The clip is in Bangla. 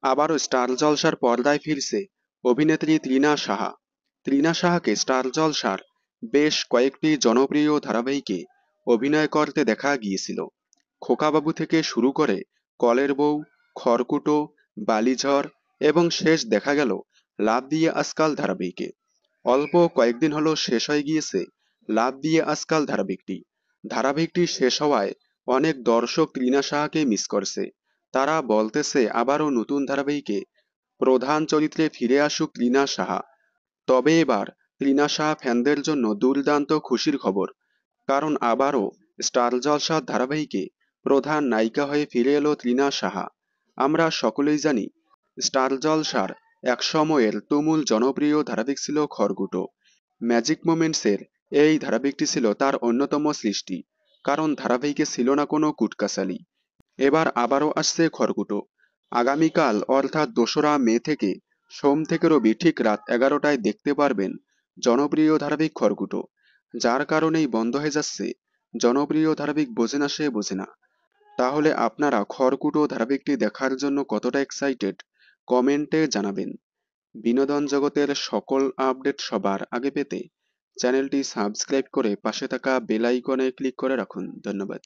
আবারও স্টার জলসার পর্দায় ফিরছে অভিনেত্রী তৃণা সাহা। তৃণা সাহাকে স্টার জলসার বেশ কয়েকটি জনপ্রিয় ধারাবাহিকে অভিনয় করতে দেখা গিয়েছিল। খোকাবাবু থেকে শুরু করে কলের বউ, খড়কুটো, বালিঝড় এবং শেষ দেখা গেল লাভ দিয়ে আজকাল ধারাবাহিকে। অল্প কয়েকদিন হলো শেষ হয়ে গিয়েছে লাভ দিয়ে আজকাল ধারাবাহিকটি শেষ হওয়ায় অনেক দর্শক তৃণা সাহাকে মিস করছে। তারা বলতেছে আবারও নতুন ধারাবাহিকে প্রধান চরিত্রে ফিরে আসুক তৃণা সাহা। তবে এবার তৃণা সাহা ফ্যানদের জন্য দুর্দান্ত খুশির খবর, কারণ আবারও স্টার জলসা ধারাবাহিকে প্রধান নায়িকা হয়ে ফিরে এলো তৃণা সাহা। আমরা সকলেই জানি স্টার জলসার এক সময়ের তুমুল জনপ্রিয় ধারাবাহিক ছিল খড়কুটো। ম্যাজিক মোমেন্টসের এই ধারাবাহিকটি ছিল তার অন্যতম সৃষ্টি, কারণ ধারাবাহিকে ছিল না কোনো কুটকাসালি। এবার আবারও আসছে খড়কুটো। আগামীকাল অর্থাৎ ২রা মে থেকে সোম থেকে রবি ঠিক রাত ১১টায় দেখতে পারবেন জনপ্রিয় ধারাবাহিক খড়কুটো। যার কারণেই বন্ধ হয়ে যাচ্ছে জনপ্রিয় ধারাবাহিক বোঝে না সে বোঝে না। তাহলে আপনারা খড়কুটো ধারাবাহিকটি দেখার জন্য কতটা এক্সাইটেড কমেন্টে জানাবেন। বিনোদন জগতের সকল আপডেট সবার আগে পেতে চ্যানেলটি সাবস্ক্রাইব করে পাশে থাকা বেল আইকনে ক্লিক করে রাখুন। ধন্যবাদ।